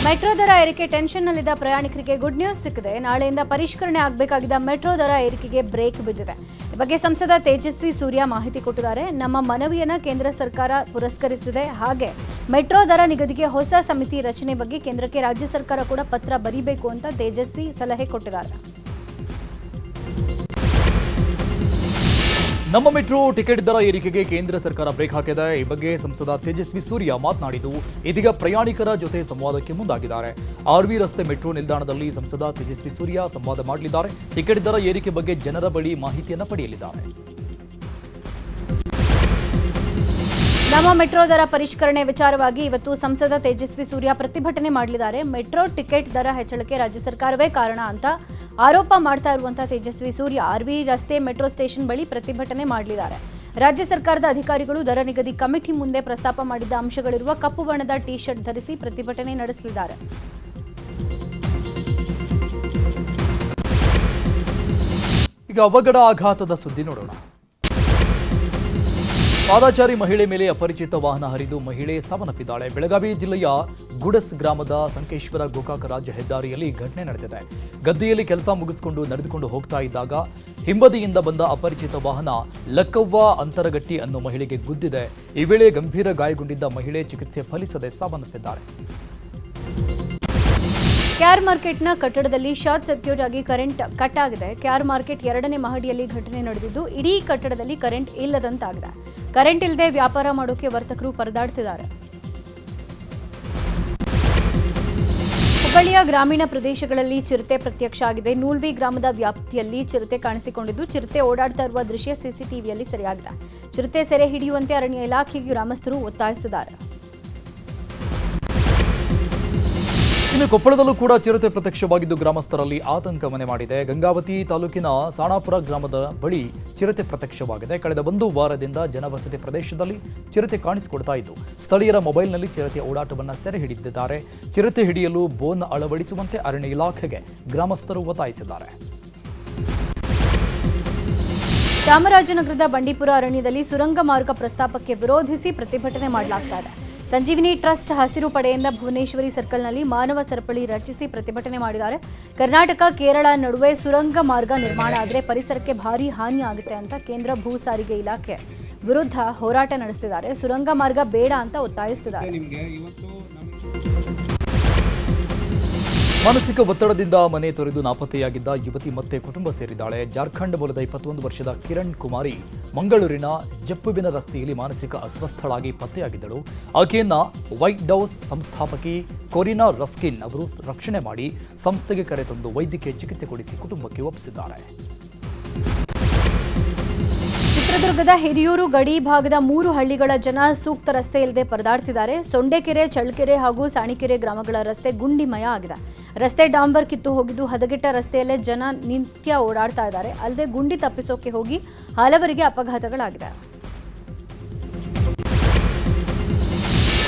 Metro ದರ ಏರಿಕೆ ಟೆನ್ಷನ್ನಲ್ಲಿದ್ದ ಪ್ರಯಾಣಿಕರಿಗೆ ಗುಡ್ ನ್ಯೂಸ್ ಸಿಕ್ಕಿದೆ. ನಾಳೆಯಿಂದ ಪರಿಷ್ಕರಣೆ ಆಗಬೇಕಾಗಿದ್ದ ಮೆಟ್ರೋ ದರ ಏರಿಕೆಗೆ ಬ್ರೇಕ್ ಬಿದ್ದಿದೆ. ಈ ಬಗ್ಗೆ ಸಂಸದ ತೇಜಸ್ವಿ ಸೂರ್ಯ ಮಾಹಿತಿ ಕೊಟ್ಟಿದ್ದಾರೆ. ನಮ್ಮ ಮನವಿಯನ್ನು ಕೇಂದ್ರ ಸರ್ಕಾರ ಪುರಸ್ಕರಿಸಿದೆ. ಹಾಗೆ ಮೆಟ್ರೋ ದರ ನಿಗದಿಗೆ ಹೊಸ ಸಮಿತಿ ರಚನೆ ಬಗ್ಗೆ ಕೇಂದ್ರಕ್ಕೆ ರಾಜ್ಯ ಸರ್ಕಾರ ಕೂಡ ಪತ್ರ ಬರೀಬೇಕು ಅಂತ ತೇಜಸ್ವಿ ಸಲಹೆ ಕೊಟ್ಟಿದ್ದಾರೆ. ನಮ್ಮ ಮೆಟ್ರೋ ಟಿಕೆಟ್ ದರ ಏರಿಕೆಗೆ ಕೇಂದ್ರ ಸರ್ಕಾರ ಬ್ರೇಕ್ ಹಾಕಿದೆ. ಈ ಬಗ್ಗೆ ಸಂಸದ ತೇಜಸ್ವಿ ಸೂರ್ಯ ಮಾತನಾಡಿದ್ದು, ಇದೀಗ ಪ್ರಯಾಣಿಕರ ಜೊತೆ ಸಂವಾದಕ್ಕೆ ಮುಂದಾಗಿದ್ದಾರೆ. ಆರ್ವಿ ರಸ್ತೆ ಮೆಟ್ರೋ ನಿಲ್ದಾಣದಲ್ಲಿ ಸಂಸದ ತೇಜಸ್ವಿ ಸೂರ್ಯ ಸಂವಾದ ಮಾಡಲಿದ್ದಾರೆ. ಟಿಕೆಟ್ ದರ ಏರಿಕೆ ಬಗ್ಗೆ ಜನರ ಬಳಿ ಮಾಹಿತಿಯನ್ನು ಪಡೆಯಲಿದ್ದಾರೆ. ನಮ್ಮ ಮೆಟ್ರೋ ದರ ಪರಿಷ್ಕರಣೆ ವಿಚಾರವಾಗಿ ಇವತ್ತು ಸಂಸದ ತೇಜಸ್ವಿ ಸೂರ್ಯ ಪ್ರತಿಭಟನೆ ಮಾಡಲಿದ್ದಾರೆ. ಮೆಟ್ರೋ ಟಿಕೆಟ್ ದರ ಹೆಚ್ಚಳಕ್ಕೆ ರಾಜ್ಯ ಸರ್ಕಾರವೇ ಕಾರಣ ಅಂತ ಆರೋಪ ಮಾಡ್ತಾ ಇರುವಂತಹ ತೇಜಸ್ವಿ ಸೂರ್ಯ ಆರ್ವಿ ರಸ್ತೆ ಮೆಟ್ರೋ ಸ್ಟೇಷನ್ ಬಳಿ ಪ್ರತಿಭಟನೆ ಮಾಡಲಿದ್ದಾರೆ. ರಾಜ್ಯ ಸರ್ಕಾರದ ಅಧಿಕಾರಿಗಳು ದರ ನಿಗದಿ ಕಮಿಟಿ ಮುಂದೆ ಪ್ರಸ್ತಾಪ ಮಾಡಿದ್ದ ಅಂಶಗಳಿರುವ ಕಪ್ಪು ಬಣ್ಣದ ಟಿ ಶರ್ಟ್ ಧರಿಸಿ ಪ್ರತಿಭಟನೆ ನಡೆಸಲಿದ್ದಾರೆ. ಈಗ ಅವಘಡ ಆಘಾತದ ಸುದ್ದಿ ನೋಡೋಣ. ಪಾದಾಚಾರಿ ಮಹಿಳೆ ಮೇಲೆ ಅಪರಿಚಿತ ವಾಹನ ಹರಿದು ಮಹಿಳೆ ಸಾವನ್ನಪ್ಪಿದ್ದಾಳೆ. ಬೆಳಗಾವಿ ಜಿಲ್ಲೆಯ ಗುಡಸ್ ಗ್ರಾಮದ ಸಂಕೇಶ್ವರ ಗೋಕಾಕ ರಾಜ್ಯ ಹೆದ್ದಾರಿಯಲ್ಲಿ ಘಟನೆ ನಡೆದಿದೆ. ಗದ್ದೆಯಲ್ಲಿ ಕೆಲಸ ಮುಗಿಸಿಕೊಂಡು ನಡೆದುಕೊಂಡು ಹೋಗ್ತಾ ಇದ್ದಾಗ ಹಿಂಬದಿಯಿಂದ ಬಂದ ಅಪರಿಚಿತ ವಾಹನ ಲಕ್ಕವ್ವ ಅಂತರಗಟ್ಟಿ ಅನ್ನೋ ಮಹಿಳೆಗೆ ಗುದ್ದಿದೆ. ಈ ವೇಳೆ ಗಂಭೀರ ಗಾಯಗೊಂಡಿದ್ದ ಮಹಿಳೆ ಚಿಕಿತ್ಸೆ ಫಲಿಸದೆ ಸಾವನ್ನಪ್ಪಿದ್ದಾರೆ. ಕೆಆರ್ ಮಾರ್ಕೆಟ್ನ ಕಟ್ಟಡದಲ್ಲಿ ಶಾರ್ಟ್ ಸರ್ಕ್ಯೂಟ್ ಆಗಿ ಕರೆಂಟ್ ಕಟ್ ಆಗಿದೆ. ಕೆಆರ್ ಮಾರ್ಕೆಟ್ 2ನೇ ಮಹಡಿಯಲ್ಲಿ ಘಟನೆ ನಡೆದಿದ್ದು ಇಡೀ ಕಟ್ಟಡದಲ್ಲಿ ಕರೆಂಟ್ ಇಲ್ಲದಂತಾಗಿದೆ. ಕರೆಂಟ್ ಇಲ್ಲದೆ ವ್ಯಾಪಾರ ಮಾಡೋಕೆ ವರ್ತಕರು ಪರದಾಡ್ತಿದ್ದಾರೆ. ಹುಬ್ಬಳ್ಳಿಯ ಗ್ರಾಮೀಣ ಪ್ರದೇಶಗಳಲ್ಲಿ ಚಿರತೆ ಪ್ರತ್ಯಕ್ಷ ಆಗಿದೆ. ನೂಲ್ವಿ ಗ್ರಾಮದ ವ್ಯಾಪ್ತಿಯಲ್ಲಿ ಚಿರತೆ ಕಾಣಿಸಿಕೊಂಡಿದ್ದು ಚಿರತೆ ಓಡಾಡ್ತಾ ಇರುವ ದೃಶ್ಯ ಸಿಸಿಟಿವಿಯಲ್ಲಿ ಸೆರೆಯಾಗಿದೆ. ಚಿರತೆ ಸೆರೆ ಹಿಡಿಯುವಂತೆ ಅರಣ್ಯ ಇಲಾಖೆಗೆ ಗ್ರಾಮಸ್ಥರು ಒತ್ತಾಯಿಸಿದ್ದಾರೆ. ಇನ್ನು ಕೊಪ್ಪಳದಲ್ಲೂ ಕೂಡ ಚಿರತೆ ಪ್ರತ್ಯಕ್ಷವಾಗಿದ್ದು ಗ್ರಾಮಸ್ಥರಲ್ಲಿ ಆತಂಕ ಮನೆ ಮಾಡಿದೆ. ಗಂಗಾವತಿ ತಾಲೂಕಿನ ಸಾಣಾಪುರ ಗ್ರಾಮದ ಬಳಿ ಚಿರತೆ ಪ್ರತ್ಯಕ್ಷವಾಗಿದೆ. ಕಳೆದ 1 ವಾರದಿಂದ ಜನವಸತಿ ಪ್ರದೇಶದಲ್ಲಿ ಚಿರತೆ ಕಾಣಿಸಿಕೊಡ್ತಾ ಇದ್ದು ಸ್ಥಳೀಯರ ಮೊಬೈಲ್ನಲ್ಲಿ ಚಿರತೆ ಓಡಾಟವನ್ನು ಸೆರೆ ಹಿಡಿದಿದ್ದಾರೆ. ಚಿರತೆ ಹಿಡಿಯಲು ಬೋನ್ ಅಳವಡಿಸುವಂತೆ ಅರಣ್ಯ ಇಲಾಖೆಗೆ ಗ್ರಾಮಸ್ಥರು ಒತ್ತಾಯಿಸಿದ್ದಾರೆ. ಚಾಮರಾಜನಗರದ ಬಂಡೀಪುರ ಅರಣ್ಯದಲ್ಲಿ ಸುರಂಗ ಮಾರ್ಗ ಪ್ರಸ್ತಾಪಕ್ಕೆ ವಿರೋಧಿಸಿ ಪ್ರತಿಭಟನೆ ಮಾಡಲಾಗ್ತಾ ಇದೆ. ಸಂಜೀವಿನಿ ಟ್ರಸ್ಟ್ ಹಸಿರು ಪಡೆಯಿಂದ ಭುವನೇಶ್ವರಿ ಸರ್ಕಲ್ನಲ್ಲಿ ಮಾನವ ಸರಪಳಿ ರಚಿಸಿ ಪ್ರತಿಭಟನೆ ಮಾಡಿದ್ದಾರೆ. ಕರ್ನಾಟಕ ಕೇರಳ ನಡುವೆ ಸುರಂಗ ಮಾರ್ಗ ನಿರ್ಮಾಣ ಆದರೆ ಪರಿಸರಕ್ಕೆ ಭಾರೀ ಹಾನಿ ಆಗುತ್ತೆ ಅಂತ ಕೇಂದ್ರ ಭೂ ಸಾರಿಗೆ ಇಲಾಖೆ ವಿರುದ್ಧ ಹೋರಾಟ ನಡೆಸಿದ್ದಾರೆ. ಸುರಂಗ ಮಾರ್ಗ ಬೇಡ ಅಂತ ಒತ್ತಾಯಿಸಿದ್ದಾರೆ. ಮಾನಸಿಕ ಒತ್ತಡದಿಂದ ಮನೆ ತೊರೆದು ನಾಪತ್ತೆಯಾಗಿದ್ದ ಯುವತಿ ಮತ್ತೆ ಕುಟುಂಬ ಸೇರಿದ್ದಾಳೆ. ಜಾರ್ಖಂಡ್ ಮೂಲದ 21 ವರ್ಷದ ಕಿರಣ್ ಕುಮಾರಿ ಮಂಗಳೂರಿನ ಜಪ್ಪುವಿನ ರಸ್ತೆಯಲ್ಲಿ ಮಾನಸಿಕ ಅಸ್ವಸ್ಥಳಾಗಿ ಪತ್ತೆಯಾಗಿದ್ದಳು. ಆಕೆಯನ್ನ ವೈಟ್ ಡೌಸ್ ಸಂಸ್ಥಾಪಕಿ ಕೊರಿನಾ ರಸ್ಕಿನ್ ಅವರು ರಕ್ಷಣೆ ಮಾಡಿ ಸಂಸ್ಥೆಗೆ ಕರೆತಂದು ವೈದ್ಯಕೀಯ ಚಿಕಿತ್ಸೆ ಕೊಡಿಸಿ ಕುಟುಂಬಕ್ಕೆ ಒಪ್ಪಿಸಿದ್ದಾರೆ. ಚಿತ್ರದುರ್ಗದ ಹಿರಿಯೂರು ಗಡಿ ಭಾಗದ 3 ಹಳ್ಳಿಗಳ ಜನ ಸೂಕ್ತ ರಸ್ತೆ ಇಲ್ಲದೆ ಪರದಾಡ್ತಿದ್ದಾರೆ. ಸೊಂಡೆಕೆರೆ, ಚಳ್ಳಕೆರೆ ಹಾಗೂ ಸಾಣಿಕೆರೆ ಗ್ರಾಮಗಳ ರಸ್ತೆ ಗುಂಡಿಮಯ ಆಗಿದೆ. ರಸ್ತೆ ಡಾಂಬರ್ ಕಿತ್ತು ಹೋಗಿದ್ದು ಹದಗೆಟ್ಟ ರಸ್ತೆಯಲ್ಲೇ ಜನ ನಿತ್ಯ ಓಡಾಡ್ತಾ ಇದ್ದಾರೆ. ಅಲ್ಲದೆ ಗುಂಡಿ ತಪ್ಪಿಸೋಕೆ ಹೋಗಿ ಹಲವರಿಗೆ ಅಪಘಾತಗಳಾಗಿದೆ.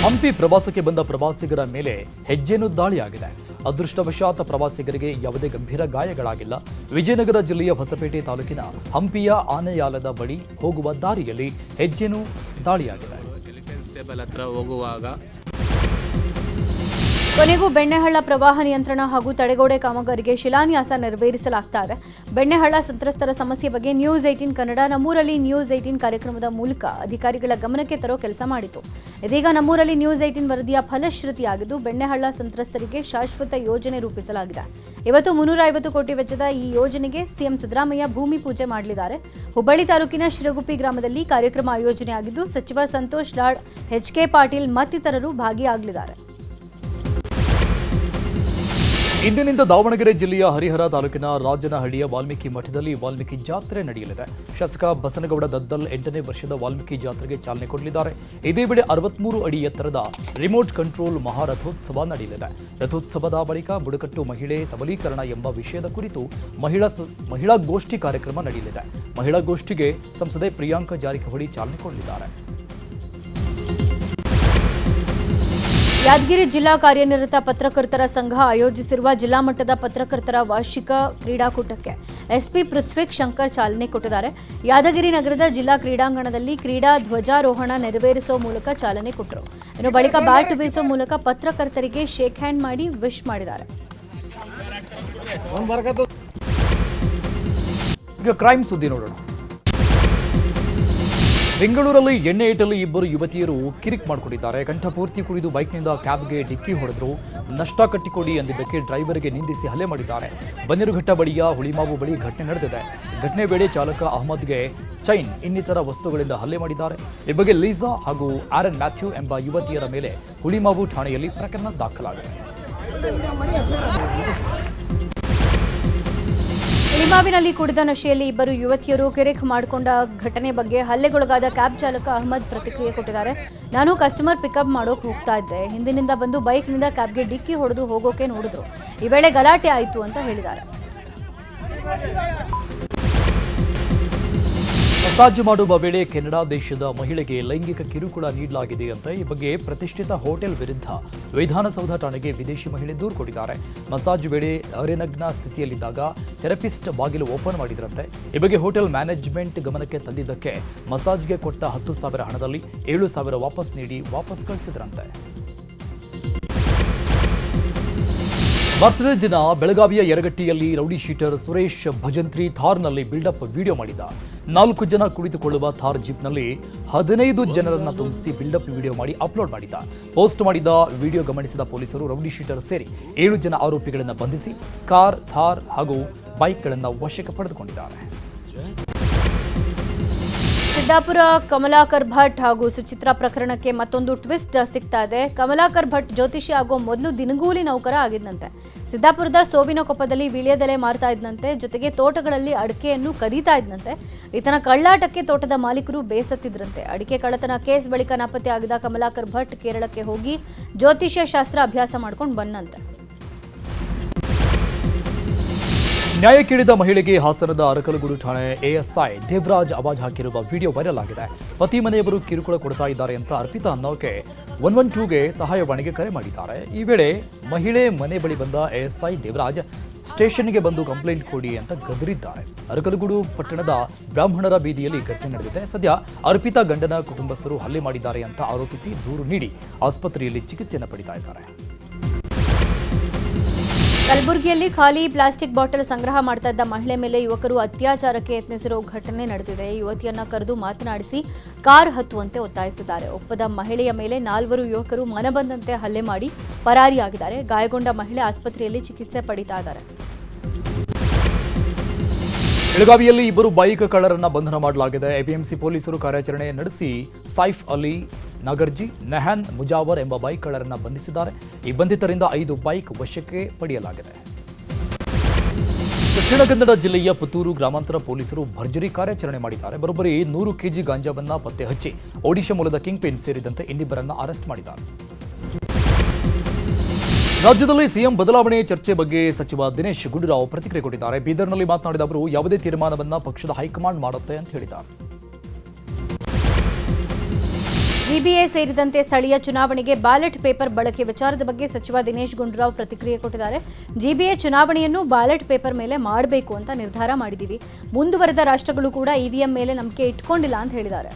ಹಂಪಿ ಪ್ರವಾಸಕ್ಕೆ ಬಂದ ಪ್ರವಾಸಿಗರ ಮೇಲೆ ಹೆಜ್ಜೆನು ದಾಳಿಯಾಗಿದೆ. ಅದೃಷ್ಟವಶಾತ್ ಪ್ರವಾಸಿಗರಿಗೆ ಯಾವುದೇ ಗಂಭೀರ ಗಾಯಗಳಾಗಿಲ್ಲ. ವಿಜಯನಗರ ಜಿಲ್ಲೆಯ ಹೊಸಪೇಟೆ ತಾಲೂಕಿನ ಹಂಪಿಯ ಆನೆಯಾಲದ ಬಳಿ ಹೋಗುವ ದಾರಿಯಲ್ಲಿ ಹೆಜ್ಜೆನು ದಾಳಿಯಾಗಿದೆ. ಕೊನೆಗೂ ಬೆಣ್ಣೆಹಳ್ಳ ಪ್ರವಾಹ ನಿಯಂತ್ರಣ ಹಾಗೂ ತಡೆಗೋಡೆ ಕಾಮಗಾರಿಗೆ ಶಿಲಾನ್ಯಾಸ ನೆರವೇರಿಸಲಾಗ್ತಾ ಇದೆ. ಬೆಣ್ಣೆಹಳ್ಳ ಸಂತ್ರಸ್ತರ ಸಮಸ್ಯೆ ಬಗ್ಗೆ ನ್ಯೂಸ್ 18 ಕನ್ನಡ ನಮ್ಮೂರಲ್ಲಿ ನ್ಯೂಸ್ 18 ಕಾರ್ಯಕ್ರಮದ ಮೂಲಕ ಅಧಿಕಾರಿಗಳ ಗಮನಕ್ಕೆ ತರೋ ಕೆಲಸ ಮಾಡಿತು. ಇದೀಗ ನಮ್ಮೂರಲ್ಲಿ ನ್ಯೂಸ್ 18 ವರದಿಯ ಫಲಶ್ರುತಿಯಾಗಿದ್ದು ಬೆಣ್ಣೆಹಳ್ಳ ಸಂತ್ರಸ್ತರಿಗೆ ಶಾಶ್ವತ ಯೋಜನೆ ರೂಪಿಸಲಾಗಿದೆ. ಇವತ್ತು 350 ಕೋಟಿ ವೆಚ್ಚದ ಈ ಯೋಜನೆಗೆ ಸಿಎಂ ಸಿದ್ದರಾಮಯ್ಯ ಭೂಮಿ ಪೂಜೆ ಮಾಡಲಿದ್ದಾರೆ. ಹುಬ್ಬಳ್ಳಿ ತಾಲೂಕಿನ ಶಿರಗುಪ್ಪಿ ಗ್ರಾಮದಲ್ಲಿ ಕಾರ್ಯಕ್ರಮ ಆಯೋಜನೆಯಾಗಿದ್ದು ಸಚಿವ ಸಂತೋಷ್ ಲಾಡ್, ಎಚ್.ಕೆ. ಪಾಟೀಲ್ ಮತ್ತಿತರರು ಭಾಗಿಯಾಗಲಿದ್ದಾರೆ. ಇಂದಿನಿಂದ ದಾವಣಗೆರೆ ಜಿಲ್ಲೆಯ ಹರಿಹರ ತಾಲೂಕಿನ ರಾಜನಹಳ್ಳಿಯ ವಾಲ್ಮೀಕಿ ಮಠದಲ್ಲಿ ವಾಲ್ಮೀಕಿ ಜಾತ್ರೆ ನಡೆಯಲಿದೆ. ಶಾಸಕ ಬಸನಗೌಡ ದದ್ದಲ್ 8ನೇ ವರ್ಷದ ವಾಲ್ಮೀಕಿ ಜಾತ್ರೆಗೆ ಚಾಲನೆ ಕೊಡಲಿದ್ದಾರೆ. ಇದೇ ವೇಳೆ 63 ಅಡಿ ಎತ್ತರದ ರಿಮೋಟ್ ಕಂಟ್ರೋಲ್ ಮಹಾರಥೋತ್ಸವ ನಡೆಯಲಿದೆ. ರಥೋತ್ಸವದ ಬಳಿಕ ಬುಡಕಟ್ಟು ಮಹಿಳೆ ಸಬಲೀಕರಣ ಎಂಬ ವಿಷಯದ ಕುರಿತು ಮಹಿಳಾ ಗೋಷ್ಠಿ ಕಾರ್ಯಕ್ರಮ ನಡೆಯಲಿದೆ. ಮಹಿಳಾ ಗೋಷ್ಠಿಗೆ ಸಂಸದೆ ಪ್ರಿಯಾಂಕ ಜಾರಕಿಹೊಳಿ ಚಾಲನೆ ಕೊಡಲಿದ್ದಾರೆ. ಯಾದಗಿರಿ ಜಿಲ್ಲಾ ಕಾರ್ಯನಿರತ ಪತ್ರಕರ್ತರ ಸಂಘ ಆಯೋಜಿಸಿರುವ ಜಿಲ್ಲಾ ಮಟ್ಟದ ಪತ್ರಕರ್ತರ ವಾರ್ಷಿಕ ಕ್ರೀಡಾಕೂಟಕ್ಕೆ ಎಸ್ಪಿ ಪೃಥ್ವಿಕ್ ಶಂಕರ್ ಚಾಲನೆ ಕೊಟ್ಟಿದ್ದಾರೆ. ಯಾದಗಿರಿ ನಗರದ ಜಿಲ್ಲಾ ಕ್ರೀಡಾಂಗಣದಲ್ಲಿ ಕ್ರೀಡಾ ಧ್ವಜಾರೋಹಣ ನೆರವೇರಿಸುವ ಮೂಲಕ ಚಾಲನೆ ಕೊಟ್ಟರು. ಇನ್ನು ಬಳಿಕ ಬ್ಯಾಟ್ ಬೀಸುವ ಮೂಲಕ ಪತ್ರಕರ್ತರಿಗೆ ಶೇಕ್ ಹ್ಯಾಂಡ್ ಮಾಡಿ ವಿಶ್ ಮಾಡಿದ್ದಾರೆ. ಈಗ ಕ್ರೈಮ್ ಸುದ್ದಿ ನೋಡೋಣ. ಬೆಂಗಳೂರಲ್ಲಿ ಎಣ್ಣೆ ಇಟ್ಟಲ್ಲಿ ಇಬ್ಬರು ಯುವತಿಯರು ಕಿರಿಕ್ ಮಾಡಿಕೊಂಡಿದ್ದಾರೆ. ಕಂಠಪೂರ್ತಿ ಕುಡಿದು ಬೈಕ್ನಿಂದ ಕ್ಯಾಬ್ಗೆ ಡಿಕ್ಕಿ ಹೊಡೆದ್ರು. ನಷ್ಟ ಕಟ್ಟಿಕೊಡಿ ಎಂದಿದ್ದಕ್ಕೆ ಡ್ರೈವರ್ಗೆ ನಿಂದಿಸಿ ಹಲ್ಲೆ ಮಾಡಿದ್ದಾರೆ. ಬನ್ನೇರುಘಟ್ಟ ಬಳಿಯ ಹುಳಿಮಾವು ಬಳಿ ಘಟನೆ ನಡೆದಿದೆ. ಘಟನೆ ವೇಳೆ ಚಾಲಕ ಅಹಮದ್ಗೆ ಚೈನ್ ಇನ್ನಿತರ ವಸ್ತುಗಳಿಂದ ಹಲ್ಲೆ ಮಾಡಿದ್ದಾರೆ. ಈ ಬಗ್ಗೆ ಲೀಸಾ ಹಾಗೂ ಆರನ್ ಮ್ಯಾಥ್ಯೂ ಎಂಬ ಯುವತಿಯರ ಮೇಲೆ ಹುಳಿಮಾವು ಠಾಣೆಯಲ್ಲಿ ಪ್ರಕರಣ ದಾಖಲಾಗಿದೆ. ಹುಳಿಮಾವಿನಲ್ಲಿ ಕುಡಿದ ನಶೆಯಲ್ಲಿ ಇಬ್ಬರು ಯುವತಿಯರು ಕಿರಿಕ್ ಮಾಡಿಕೊಂಡ ಘಟನೆ ಬಗ್ಗೆ ಹಲ್ಲೆಗೊಳಗಾದ ಕ್ಯಾಬ್ ಚಾಲಕ ಅಹಮದ್ ಪ್ರತಿಕ್ರಿಯೆ ಕೊಟ್ಟಿದ್ದಾರೆ. ನಾನು ಕಸ್ಟಮರ್ ಪಿಕಪ್ ಮಾಡೋಕೆ ಹೋಗ್ತಾ ಇದ್ದೆ. ಹಿಂದಿನಿಂದ ಬಂದು ಬೈಕ್ನಿಂದ ಕ್ಯಾಬ್ಗೆ ಡಿಕ್ಕಿ ಹೊಡೆದು ಹೋಗೋಕೆ ನೋಡಿದ್ರು. ಈ ವೇಳೆ ಗಲಾಟೆ ಆಯಿತು ಅಂತ ಹೇಳಿದ್ದಾರೆ. ಮಸಾಜ್ ಮಾಡುವ ವೇಳೆ ಕೆನಡಾ ದೇಶದ ಮಹಿಳೆಗೆ ಲೈಂಗಿಕ ಕಿರುಕುಳ ನೀಡಲಾಗಿದೆ ಅಂತ ಈ ಬಗ್ಗೆ ಪ್ರತಿಷ್ಠಿತ ಹೋಟೆಲ್ ವಿರುದ್ಧ ವಿಧಾನಸೌಧ ಠಾಣೆಗೆ ವಿದೇಶಿ ಮಹಿಳೆ ದೂರು ಕೊಟ್ಟಿದ್ದಾರೆ. ಮಸಾಜ್ ವೇಳೆ ಅರೆನಗ್ನ ಸ್ಥಿತಿಯಲ್ಲಿದ್ದಾಗ ಥೆರಪಿಸ್ಟ್ ಬಾಗಿಲು ಓಪನ್ ಮಾಡಿದ್ರಂತೆ. ಈ ಬಗ್ಗೆ ಹೋಟೆಲ್ ಮ್ಯಾನೇಜ್ಮೆಂಟ್ ಗಮನಕ್ಕೆ ತಂದಿದ್ದಕ್ಕೆ ಮಸಾಜ್ಗೆ ಕೊಟ್ಟ 10,000 ಹಣದಲ್ಲಿ 7,000 ವಾಪಸ್ ನೀಡಿ ವಾಪಸ್ ಕಳಿಸಿದ್ರಂತೆ. ಬರ್ತ್ಡೇ ದಿನ ಬೆಳಗಾವಿಯ ಯರಗಟ್ಟಿಯಲ್ಲಿ ರೌಡಿ ಶೀಟರ್ ಸುರೇಶ್ ಭಜಂತ್ರಿ ಥಾರ್ನಲ್ಲಿ ಬಿಲ್ಡಪ್ ವಿಡಿಯೋ ಮಾಡಿದ್ದ. 4 ಜನ ಕುಳಿತುಕೊಳ್ಳುವ ಥಾರ್ ಜೀಪ್ನಲ್ಲಿ 15 ಜನರನ್ನ ತುಂಬಿಸಿ ಬಿಲ್ಡಪ್ ವಿಡಿಯೋ ಮಾಡಿ ಅಪ್ಲೋಡ್ ಮಾಡಿದ್ದ. ಪೋಸ್ಟ್ ಮಾಡಿದ ವಿಡಿಯೋ ಗಮನಿಸಿದ ಪೊಲೀಸರು ರೌಡಿ ಶೀಟರ್ ಸೇರಿ 7 ಜನ ಆರೋಪಿಗಳನ್ನು ಬಂಧಿಸಿ ಕಾರ್, ಥಾರ್ ಹಾಗೂ ಬೈಕ್ಗಳನ್ನು ವಶಕ್ಕೆ ಪಡೆದುಕೊಂಡಿದ್ದಾರೆ. ಸಿದ್ದಾಪುರ ಕಮಲಾಕರ್ ಭಟ್ ಹಾಗೂ ಸುಚಿತ್ರಾ ಪ್ರಕರಣಕ್ಕೆ ಮತ್ತೊಂದು ಟ್ವಿಸ್ಟ್ ಸಿಗ್ತಾ ಇದೆ. ಕಮಲಾಕರ್ ಭಟ್ ಜ್ಯೋತಿಷಿ ಆಗೋ ಮೊದಲು ದಿನಗೂಲಿ ನೌಕರ ಆಗಿದ್ದಂತೆ. ಸಿದ್ದಾಪುರದ ಸೋವಿನಕೊಪ್ಪದಲ್ಲಿ ವೀಳ್ಯದೆಲೆ ಮಾರ್ತಾ ಇದ್ದಂತೆ. ಜೊತೆಗೆ ತೋಟಗಳಲ್ಲಿ ಅಡಿಕೆಯನ್ನು ಕದೀತಾ ಇದ್ದಂತೆ. ಈತನ ಕಳ್ಳಾಟಕ್ಕೆ ತೋಟದ ಮಾಲೀಕರು ಬೇಸತ್ತಿದ್ರಂತೆ. ಅಡಿಕೆ ಕಳ್ಳತನ ಕೇಸ್ ಬಳಿಕ ನಾಪತ್ತೆ ಆಗಿದ ಕಮಲಾಕರ್ ಭಟ್ ಕೇರಳಕ್ಕೆ ಹೋಗಿ ಜ್ಯೋತಿಷ್ಯ ಶಾಸ್ತ್ರ ಅಭ್ಯಾಸ ಮಾಡ್ಕೊಂಡು ಬಂದಂತೆ. ನ್ಯಾಯ ಕೇಳಿದ ಮಹಿಳೆಗೆ ಹಾಸನದ ಅರಕಲಗೂಡು ಠಾಣೆ ಎಎಸ್ಐ ದೇವರಾಜ್ ಆವಾಜ್ ಹಾಕಿರುವ ವಿಡಿಯೋ ವೈರಲ್ ಆಗಿದೆ. ಪತಿ ಮನೆಯವರು ಕಿರುಕುಳ ಕೊಡ್ತಾ ಇದ್ದಾರೆ ಅಂತ ಅರ್ಪಿತಾ ಅನ್ನೋಕೆ 112ಗೆ ಸಹಾಯವಾಣಿಗೆ ಕರೆ ಮಾಡಿದ್ದಾರೆ. ಈ ವೇಳೆ ಮಹಿಳೆ ಮನೆ ಬಳಿ ಬಂದ ಎಎಸ್ಐ ದೇವರಾಜ್ ಸ್ಟೇಷನ್ಗೆ ಬಂದು ಕಂಪ್ಲೇಂಟ್ ಕೊಡಿ ಅಂತ ಗದರಿದ್ದಾರೆ. ಅರಕಲಗೂಡು ಪಟ್ಟಣದ ಬ್ರಾಹ್ಮಣರ ಬೀದಿಯಲ್ಲಿ ಘಟನೆ ನಡೆದಿದೆ. ಸದ್ಯ ಅರ್ಪಿತಾ ಗಂಡನ ಕುಟುಂಬಸ್ಥರು ಹಲ್ಲೆ ಮಾಡಿದ್ದಾರೆ ಅಂತ ಆರೋಪಿಸಿ ದೂರು ನೀಡಿ ಆಸ್ಪತ್ರೆಯಲ್ಲಿ ಚಿಕಿತ್ಸೆಯನ್ನು ಪಡಿತಾ ಇದ್ದಾರೆ. ಕಲಬುರಗಿಯಲ್ಲಿ ಖಾಲಿ ಪ್ಲಾಸ್ಟಿಕ್ ಬಾಟಲ್ ಸಂಗ್ರಹ ಮಾಡ್ತಾ ಇದ್ದ ಮಹಿಳೆ ಮೇಲೆ ಯುವಕರು ಅತ್ಯಾಚಾರಕ್ಕೆ ಯತ್ನಿಸಿರೋ ಘಟನೆ ನಡೆದಿದೆ. ಯುವತಿಯನ್ನ ಕರೆದು ಮಾತನಾಡಿಸಿ ಕಾರ್ ಹತ್ತುವಂತೆ ಒತ್ತಾಯಿಸಿದ್ದಾರೆ. ಒಪ್ಪದ ಮಹಿಳೆಯ ಮೇಲೆ 4 ಯುವಕರು ಮನಬಂದಂತೆ ಹಲ್ಲೆ ಮಾಡಿ ಪರಾರಿಯಾಗಿದ್ದಾರೆ. ಗಾಯಗೊಂಡ ಮಹಿಳೆ ಆಸ್ಪತ್ರೆಯಲ್ಲಿ ಚಿಕಿತ್ಸೆ ಪಡಿತಾ ಇದ್ದಾರೆ. ಬೆಳಗಾವಿಯಲ್ಲಿ ಇಬ್ಬರು ಬೈಕ್ ಕಳ್ಳರನ್ನ ಬಂಧನ ಮಾಡಲಾಗಿದೆ. ಎಪಿಎಂಸಿ ಪೊಲೀಸರು ಕಾರ್ಯಾಚರಣೆ ನಡೆಸಿ ಸೈಫ್ ಅಲಿ ನಗರ್ಜಿ, ನೆಹಾನ್ ಮುಜಾವರ್ ಎಂಬ ಬೈಕ್ ಕಳ್ಳರನ್ನ ಬಂಧಿಸಿದ್ದಾರೆ. ಈ ಬಂಧಿತರಿಂದ 5 ಬೈಕ್ ವಶಕ್ಕೆ ಪಡೆಯಲಾಗಿದೆ. ದಕ್ಷಿಣ ಕನ್ನಡ ಜಿಲ್ಲೆಯ ಪುತ್ತೂರು ಗ್ರಾಮಾಂತರ ಪೊಲೀಸರು ಭರ್ಜರಿ ಕಾರ್ಯಾಚರಣೆ ಮಾಡಿದ್ದಾರೆ. ಬರೋಬ್ಬರಿ 100 ಕೆಜಿ ಗಾಂಜಾವನ್ನ ಪತ್ತೆ ಹಚ್ಚಿ ಒಡಿಶಾ ಮೂಲದ ಕಿಂಗ್ ಪಿನ್ ಸೇರಿದಂತೆ ಇನ್ನಿಬ್ಬರನ್ನ ಅರೆಸ್ಟ್ ಮಾಡಿದ್ದಾರೆ. ರಾಜ್ಯದಲ್ಲಿ ಸಿಎಂ ಬದಲಾವಣೆ ಚರ್ಚೆ ಬಗ್ಗೆ ಸಚಿವ ದಿನೇಶ್ ಗುಂಡೂರಾವ್ ಪ್ರತಿಕ್ರಿಯೆ ಕೊಟ್ಟಿದ್ದಾರೆ. ಬೀದರ್ನಲ್ಲಿ ಮಾತನಾಡಿದ ಅವರು ಯಾವುದೇ ತೀರ್ಮಾನವನ್ನ ಪಕ್ಷದ ಹೈಕಮಾಂಡ್ ಮಾಡುತ್ತೆ ಅಂತ ಹೇಳಿದ್ದಾರೆ. ಸಿಬಿಐ ಸೇರಿದಂತೆ ಸ್ಥಳೀಯ ಚುನಾವಣೆಗೆ ಬ್ಯಾಲೆಟ್ ಪೇಪರ್ ಬಳಕೆ ವಿಚಾರದ ಬಗ್ಗೆ ಸಚಿವ ದಿನೇಶ್ ಗುಂಡೂರಾವ್ ಪ್ರತಿಕ್ರಿಯೆ ಕೊಟ್ಟಿದ್ದಾರೆ. ಜಿಬಿಎ ಚುನಾವಣೆಯನ್ನು ಬ್ಯಾಲೆಟ್ ಪೇಪರ್ ಮೇಲೆ ಮಾಡಬೇಕು ಅಂತ ನಿರ್ಧಾರ ಮಾಡಿದ್ದೀವಿ. ಮುಂದುವರೆದ ರಾಷ್ಟ್ರಗಳು ಕೂಡ ಇವಿಎಂ ಮೇಲೆ ನಂಬಿಕೆ ಇಟ್ಕೊಂಡಿಲ್ಲ ಅಂತ ಹೇಳಿದ್ದಾರೆ.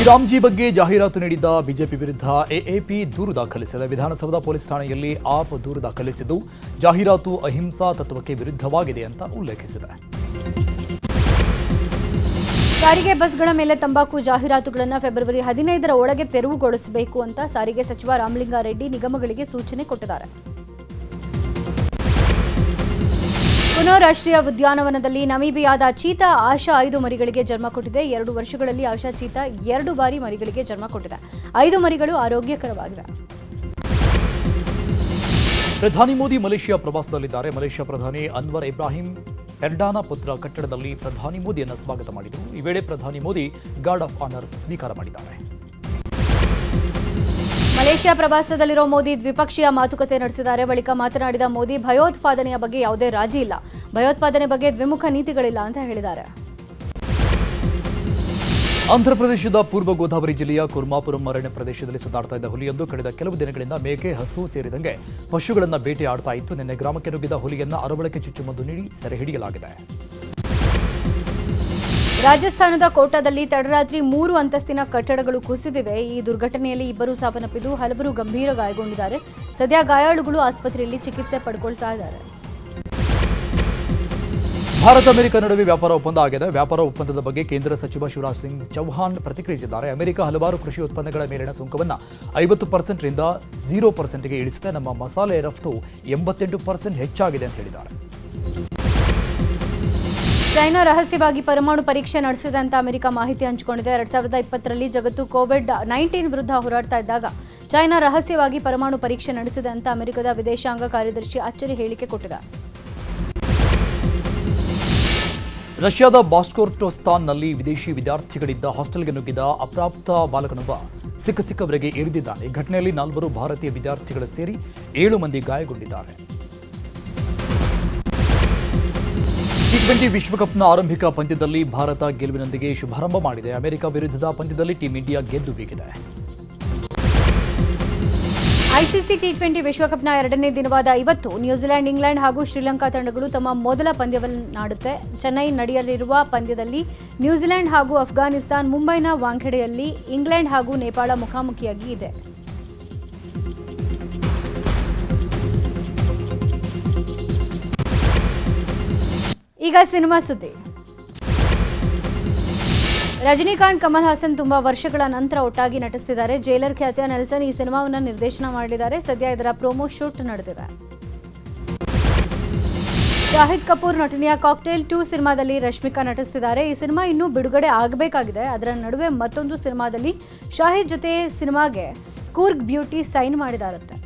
ರಾಮ್ಜಿ ಬಗ್ಗೆ ಜಾಹೀರಾತು ನೀಡಿದ್ದ ಬಿಜೆಪಿ ವಿರುದ್ಧ ಎಎಪಿ ದೂರು ದಾಖಲಿಸಿದೆ. ವಿಧಾನಸೌಧ ಪೊಲೀಸ್ ಠಾಣೆಯಲ್ಲಿ ಆಪ್ ದೂರು ದಾಖಲಿಸಿದ್ದು ಜಾಹೀರಾತು ಅಹಿಂಸಾ ತತ್ವಕ್ಕೆ ವಿರುದ್ಧವಾಗಿದೆ ಅಂತ ಉಲ್ಲೇಖಿಸಿದೆ. ಸಾರಿಗೆ ಬಸ್ಗಳ ಮೇಲೆ ತಂಬಾಕು ಜಾಹೀರಾತುಗಳನ್ನು ಫೆಬ್ರವರಿ 15ರ ಒಳಗೆ ತೆರವುಗೊಳಿಸಬೇಕು ಅಂತ ಸಾರಿಗೆ ಸಚಿವ ರಾಮಲಿಂಗಾರೆಡ್ಡಿ ನಿಗಮಗಳಿಗೆ ಸೂಚನೆ ಕೊಟ್ಟಿದ್ದಾರೆ. ಪುನಃ ರಾಷ್ಟ್ರೀಯ ಉದ್ಯಾನವನದಲ್ಲಿ ನಮೀಬಿಯಾದ ಚೀತಾ ಆಶಾ 5 ಮರಿಗಳಿಗೆ ಜನ್ಮ ಕೊಟ್ಟಿದೆ. 2 ವರ್ಷಗಳಲ್ಲಿ ಆಶಾ ಚೀತಾ 2 ಬಾರಿ ಮರಿಗಳಿಗೆ ಜನ್ಮ ಕೊಟ್ಟಿದೆ. 5 ಮರಿಗಳು ಆರೋಗ್ಯಕರವಾಗಿವೆ. ಪ್ರಧಾನಿ ಮೋದಿ ಮಲೇಷ್ಯಾ ಪ್ರವಾಸದಲ್ಲಿದ್ದಾರೆ. ಮಲೇಷ್ಯಾ ಪ್ರಧಾನಿ ಅನ್ವರ್ ಇಬ್ರಾಹಿಂ ಎರ್ಡಾನಾ ಪುತ್ರ ಕಟ್ಟಡದಲ್ಲಿ ಪ್ರಧಾನಿ ಮೋದಿಯನ್ನು ಸ್ವಾಗತ ಮಾಡಿದರು. ಈ ವೇಳೆ ಪ್ರಧಾನಿ ಮೋದಿ ಗಾರ್ಡ್ ಆಫ್ ಆನರ್ ಸ್ವೀಕಾರ ಮಾಡಿದ್ದಾರೆ. ಮಲೇಷ್ಯಾ ಪ್ರವಾಸದಲ್ಲಿರೋ ಮೋದಿ ದ್ವಿಪಕ್ಷೀಯ ಮಾತುಕತೆ ನಡೆಸಿದ್ದಾರೆ. ಬಳಿಕ ಮಾತನಾಡಿದ ಮೋದಿ ಭಯೋತ್ಪಾದನೆಯ ಬಗ್ಗೆ ಯಾವುದೇ ರಾಜಿ ಇಲ್ಲ, ಭಯೋತ್ಪಾದನೆ ಬಗ್ಗೆ ದ್ವಿಮುಖ ನೀತಿಗಳಿಲ್ಲ ಅಂತ ಹೇಳಿದ್ದಾರೆ. ಆಂಧ್ರಪ್ರದೇಶದ ಪೂರ್ವ ಗೋದಾವರಿ ಜಿಲ್ಲೆಯ ಕುರ್ಮಾಪುರಂ ಅರಣ್ಯ ಪ್ರದೇಶದಲ್ಲಿ ಸುತ್ತಾಡ್ತಾ ಇದ್ದ ಹುಲಿಯೊಂದು ಕಳೆದ ಕೆಲವು ದಿನಗಳಿಂದ ಮೇಕೆ, ಹಸು ಸೇರಿದಂತೆ ಪಶುಗಳನ್ನು ಬೇಟೆಯಾಡ್ತಾ ಇತ್ತು. ನಿನ್ನೆ ಗ್ರಾಮಕ್ಕೆ ನುಗ್ಗಿದ ಹುಲಿಯನ್ನ ಅರವಳಿಕೆ ಚುಚ್ಚುಮದ್ದು ನೀಡಿ ಸೆರೆ ಹಿಡಿಯಲಾಗಿದೆ. ರಾಜಸ್ಥಾನದ ಕೋಟಾದಲ್ಲಿ ತಡರಾತ್ರಿ 3 ಅಂತಸ್ತಿನ ಕಟ್ಟಡಗಳು ಕುಸಿದಿವೆ. ಈ ದುರ್ಘಟನೆಯಲ್ಲಿ ಇಬ್ಬರು ಸಾವನ್ನಪ್ಪಿದ್ದು ಹಲವರು ಗಂಭೀರ ಗಾಯಗೊಂಡಿದ್ದಾರೆ. ಸದ್ಯ ಗಾಯಾಳುಗಳು ಆಸ್ಪತ್ರೆಯಲ್ಲಿ ಚಿಕಿತ್ಸೆ ಪಡ್ಕೊಳ್ತಾ ಇದ್ದಾರೆ. ಭಾರತ ಅಮೆರಿಕ ನಡುವೆ ವ್ಯಾಪಾರ ಒಪ್ಪಂದ ಆಗಿದೆ. ವ್ಯಾಪಾರ ಒಪ್ಪಂದದ ಬಗ್ಗೆ ಕೇಂದ್ರ ಸಚಿವ ಶಿವರಾಜ್ ಸಿಂಗ್ ಚೌಹಾಣ್ ಪ್ರತಿಕ್ರಿಯಿಸಿದ್ದಾರೆ. ಅಮೆರಿಕ ಹಲವಾರು ಕೃಷಿ ಉತ್ಪನ್ನಗಳ ಮೇಲಿನ ಸುಂಕವನ್ನು 50% ರಿಂದ 0%ಗೆ ಇಳಿಸಿದೆ. ನಮ್ಮ ಮಸಾಲೆ ರಫ್ತು 88% ಹೆಚ್ಚಾಗಿದೆ ಅಂತ ಹೇಳಿದ್ದಾರೆ. ಚೈನಾ ರಹಸ್ಯವಾಗಿ ಪರಮಾಣು ಪರೀಕ್ಷೆ ನಡೆಸಿದೆ ಅಂತ ಅಮೆರಿಕ ಮಾಹಿತಿ ಹಂಚಿಕೊಂಡಿದೆ. 2020ರಲ್ಲಿ ಜಗತ್ತು ಕೋವಿಡ್-19 ವಿರುದ್ಧ ಹೋರಾಡ್ತಾ ಇದ್ದಾಗ ಚೈನಾ ರಹಸ್ಯವಾಗಿ ಪರಮಾಣು ಪರೀಕ್ಷೆ ನಡೆಸಿದೆ ಅಂತ ಅಮೆರಿಕದ ವಿದೇಶಾಂಗ ಕಾರ್ಯದರ್ಶಿ ಅಚ್ಚರಿ ಹೇಳಿಕೆ ಕೊಟ್ಟಿದ್ದಾರೆ. ರಷ್ಯಾದ ಬಾಸ್ಕೋರ್ಟೋಸ್ತಾನ್ನಲ್ಲಿ ವಿದೇಶಿ ವಿದ್ಯಾರ್ಥಿಗಳಿದ್ದ ಹಾಸ್ಟೆಲ್ಗೆ ನುಗ್ಗಿದ ಅಪ್ರಾಪ್ತ ಬಾಲಕನೊಬ್ಬ ಸಿಕ್ಕವರೆಗೆ ಇರಿದಿದ್ದಾನೆ. ಈ ಘಟನೆಯಲ್ಲಿ 4 ಭಾರತೀಯ ವಿದ್ಯಾರ್ಥಿಗಳು ಸೇರಿ 7 ಮಂದಿ ಗಾಯಗೊಂಡಿದ್ದಾರೆ. T20 ವಿಶ್ವಕಪ್ನ ಆರಂಭಿಕ ಪಂದ್ಯದಲ್ಲಿ ಭಾರತ ಗೆಲುವಿನೊಂದಿಗೆ ಶುಭಾರಂಭ ಮಾಡಿದೆ. ಅಮೆರಿಕ ವಿರುದ್ಧದ ಪಂದ್ಯದಲ್ಲಿ ಟೀಂ ಇಂಡಿಯಾ ಗೆದ್ದು ಬೀಗಿದೆ. ಐಸಿಸಿ T20 ವಿಶ್ವಕಪ್ನ 2ನೇ ದಿನವಾದ ಇವತ್ತು ನ್ಯೂಜಿಲೆಂಡ್, ಇಂಗ್ಲೆಂಡ್ ಹಾಗೂ ಶ್ರೀಲಂಕಾ ತಂಡಗಳು ತಮ್ಮ ಮೊದಲ ಪಂದ್ಯವನ್ನಾಡುತ್ತೆ. ಚೆನ್ನೈ ನಡೆಯಲಿರುವ ಪಂದ್ಯದಲ್ಲಿ ನ್ಯೂಜಿಲೆಂಡ್ ಹಾಗೂ ಅಫ್ಘಾನಿಸ್ತಾನ್ ಮುಂಬೈನ ವಾಂಖೆಡೆಯಲ್ಲಿ ಇಂಗ್ಲೆಂಡ್ ಹಾಗೂ ನೇಪಾಳ ಮುಖಾಮುಖಿಯಾಗಿ ಇದೆ. ಈಗ ಸಿನಿಮಾ ಸುದ್ದಿ. ರಜನಿಕಾಂತ್, ಕಮಲ್ ಹಾಸನ್ ತುಂಬಾ ವರ್ಷಗಳ ನಂತರ ಒಟ್ಟಾಗಿ ನಟಿಸುತ್ತಿದ್ದಾರೆ. ಜೈಲರ್ ಖ್ಯಾತಿಯ ನೆಲ್ಸನ್ ಈ ಸಿನಿಮಾವನ್ನು ನಿರ್ದೇಶನ ಮಾಡಲಿದ್ದಾರೆ. ಸದ್ಯ ಇದರ ಪ್ರೋಮೋ ಶೂಟ್ ನಡೆದಿದೆ. ಶಾಹಿದ್ ಕಪೂರ್ ನಟನೆಯ ಕಾಕ್ಟೇಲ್ 2 ಸಿನಿಮಾದಲ್ಲಿ ರಶ್ಮಿಕಾ ನಟಿಸುತ್ತಿದ್ದಾರೆ. ಈ ಸಿನಿಮಾ ಇನ್ನೂ ಬಿಡುಗಡೆ ಆಗಬೇಕಾಗಿದೆ. ಅದರ ನಡುವೆ ಮತ್ತೊಂದು ಸಿನಿಮಾದಲ್ಲಿ ಶಾಹಿದ್ ಜೊತೆ ಸಿನಿಮಾಗೆ ಕೂರ್ಗ್ ಬ್ಯೂಟಿ ಸೈನ್ ಮಾಡಿದಾರಂತೆ.